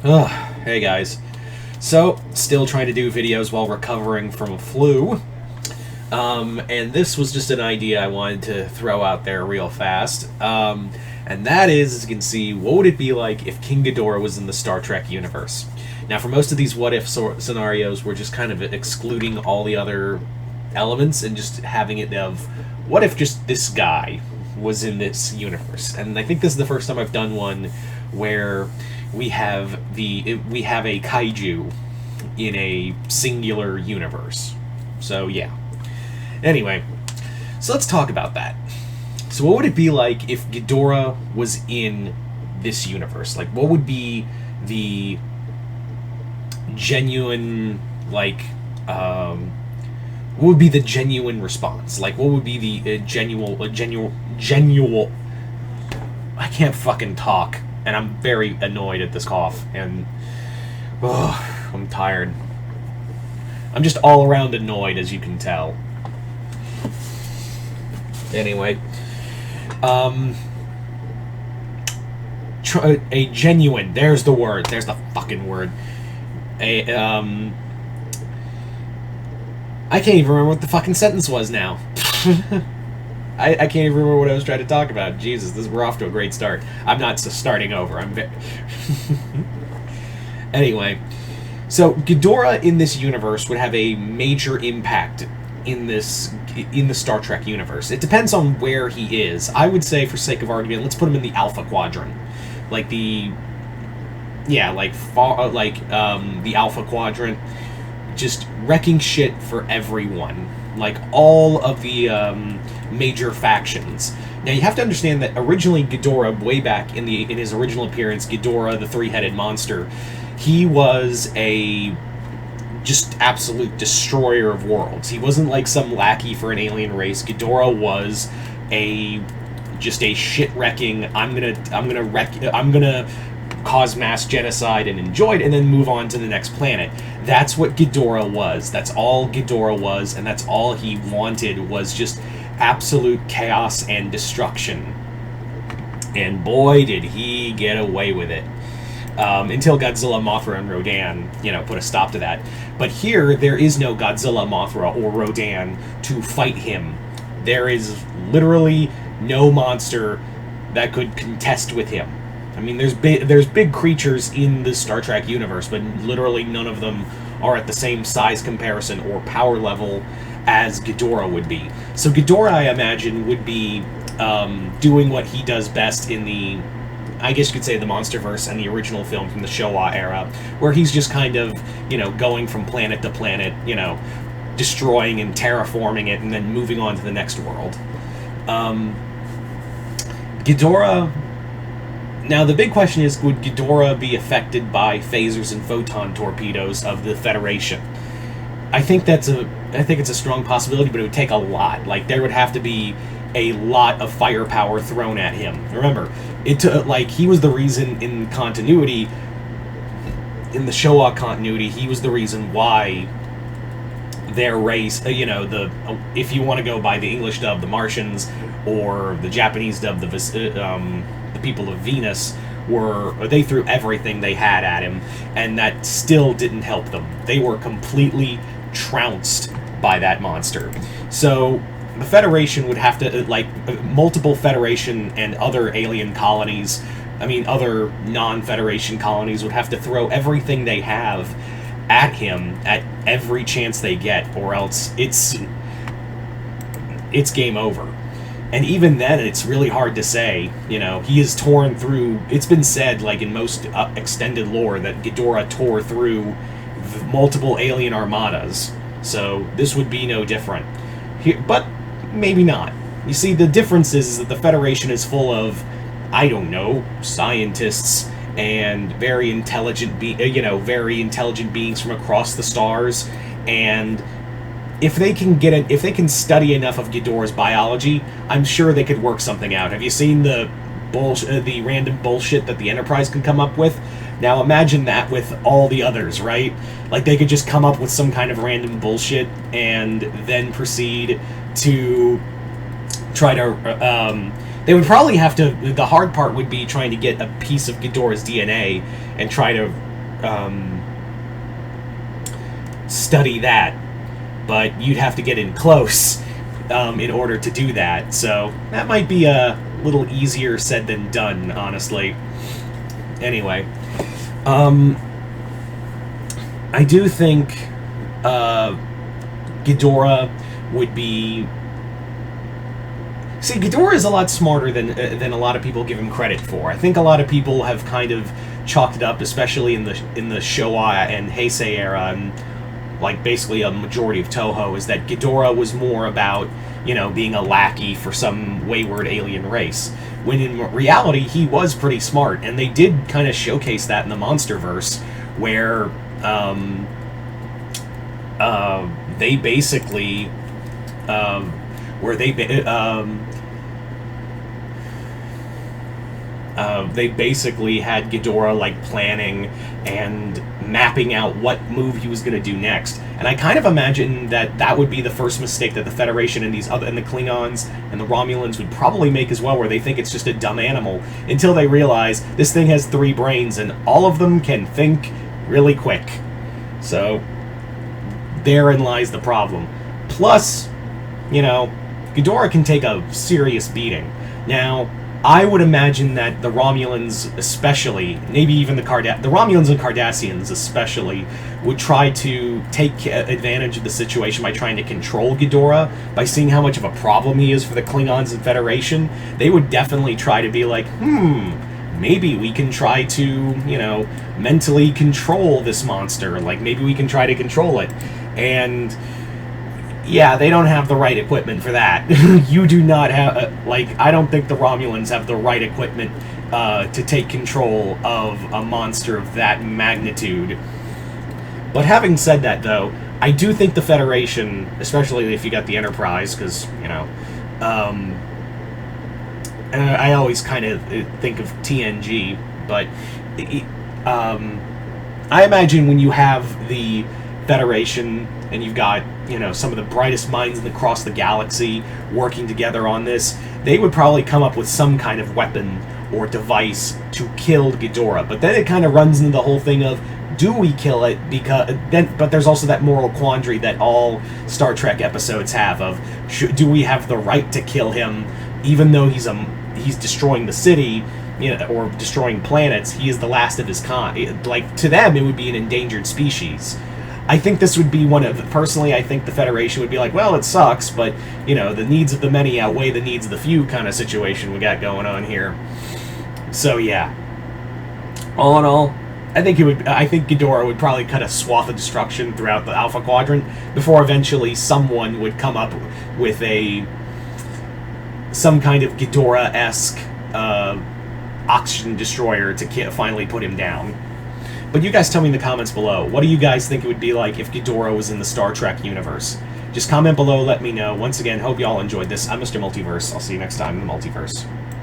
Ugh, hey guys. So, still trying to do videos while recovering from a flu. And this was just an idea I wanted to throw out there real fast. And that is, as you can see, what would it be like if King Ghidorah was in the Star Trek universe? Now, for most of these what-if scenarios, we're just kind of excluding all the other elements and just having it of, what if just this guy was in this universe? And I think this is the first time I've done one where we have a kaiju in a singular universe. So yeah. Anyway, so let's talk about that. So what would it be like if Ghidorah was in this universe? Like, what would be the genuine, like, what would be the genuine response? Like, what would be the genuine, I can't fucking talk, and I'm very annoyed at this cough, and, I'm tired. I'm just all around annoyed, as you can tell. Anyway, a genuine, there's the word, there's the fucking word, I can't even remember what the fucking sentence was now. I can't even remember what I was trying to talk about. Jesus, we're off to a great start. I'm not starting over, Anyway, so Ghidorah in this universe would have a major impact in the Star Trek universe. It depends on where he is. I would say, for sake of argument, let's put him in the Alpha Quadrant, like the Alpha Quadrant, just wrecking shit for everyone, like all of the major factions. Now you have to understand that originally Ghidorah, way back in his original appearance, Ghidorah, the three-headed monster, he was a just absolute destroyer of worlds. He wasn't like some lackey for an alien race. Ghidorah was just a shit-wrecking, I'm gonna cause mass genocide and enjoy it, and then move on to the next planet. That's what Ghidorah was. That's all Ghidorah was, and that's all he wanted, was just absolute chaos and destruction. And boy, did he get away with it. Until Godzilla, Mothra, and Rodan, put a stop to that. But here, there is no Godzilla, Mothra, or Rodan to fight him. There is literally no monster that could contest with him. I mean, there's big creatures in the Star Trek universe, but literally none of them are at the same size comparison or power level as Ghidorah would be. So Ghidorah, I imagine, would be doing what he does best in the, I guess you could say, the Monsterverse and the original film from the Showa era, where he's just kind of, going from planet to planet, destroying and terraforming it and then moving on to the next world. Ghidorah... Now, the big question is, would Ghidorah be affected by phasers and photon torpedoes of the Federation? I think it's a strong possibility, but it would take a lot. Like, there would have to be a lot of firepower thrown at him. Remember, he was the reason in continuity, in the Showa continuity, he was the reason why their race, if you want to go by the English dub, the Martians, or the Japanese dub, the people of Venus, they threw everything they had at him, and that still didn't help them. They were completely trounced by that monster. So the Federation would have to, multiple Federation and other alien colonies, other non-Federation colonies would have to throw everything they have at him at every chance they get, or else it's game over. And even then, it's really hard to say. He is torn through. It's been said, in most extended lore, that Ghidorah tore through multiple alien armadas. So this would be no different. But maybe not. You see, the difference is that the Federation is full of, I don't know, scientists and very intelligent beings from across the stars, and if they can study enough of Ghidorah's biology, I'm sure they could work something out. Have you seen the random bullshit that the Enterprise can come up with? Now imagine that with all the others, right? Like, they could just come up with some kind of random bullshit and then proceed to try to they would probably have to, the hard part would be trying to get a piece of Ghidorah's DNA and try to study that, but you'd have to get in close in order to do that. So that might be a little easier said than done, honestly. Anyway, I do think Ghidorah would be... See, Ghidorah is a lot smarter than a lot of people give him credit for. I think a lot of people have kind of chalked it up, especially in the Showa and Heisei era, and like basically a majority of Toho, is that Ghidorah was more about, you know, being a lackey for some wayward alien race. When in reality, he was pretty smart, and they did kind of showcase that in the MonsterVerse, where they basically they basically had Ghidorah like planning and mapping out what move he was going to do next. And I kind of imagine that that would be the first mistake that the Federation and these other, and the Klingons and the Romulans would probably make as well, where they think it's just a dumb animal, until they realize this thing has 3 brains and all of them can think really quick. So therein lies the problem. Plus, you know, Ghidorah can take a serious beating. Now, I would imagine that the Romulans especially, maybe even the Romulans and Cardassians especially, would try to take advantage of the situation by trying to control Ghidorah, by seeing how much of a problem he is for the Klingons and Federation. They would definitely try to be like, maybe we can try to, you know, mentally control this monster. Like, maybe we can try to control it. And yeah, they don't have the right equipment for that. You do not have, I don't think the Romulans have the right equipment to take control of a monster of that magnitude. But having said that, though, I do think the Federation, especially if you got the Enterprise, because, you know, and I always kind of think of TNG, but I imagine when you have the Federation and you've got, you know, some of the brightest minds across the galaxy working together on this, they would probably come up with some kind of weapon or device to kill Ghidorah. But then it kind of runs into the whole thing of, do we kill it? But there's also that moral quandary that all Star Trek episodes have of, do we have the right to kill him, even though he's destroying the city, you know, or destroying planets? He is the last of his kind. Like, to them, it would be an endangered species. I think this would be personally, I think the Federation would be like, well, it sucks, but, you know, the needs of the many outweigh the needs of the few kind of situation we got going on here. So, yeah. All in all, I think Ghidorah would probably cut a swath of destruction throughout the Alpha Quadrant before eventually someone would come up with some kind of Ghidorah-esque oxygen destroyer to finally put him down. But you guys tell me in the comments below, what do you guys think it would be like if Ghidorah was in the Star Trek universe? Just comment below, let me know. Once again, hope y'all enjoyed this. I'm Mr. Multiverse. I'll see you next time in the Multiverse.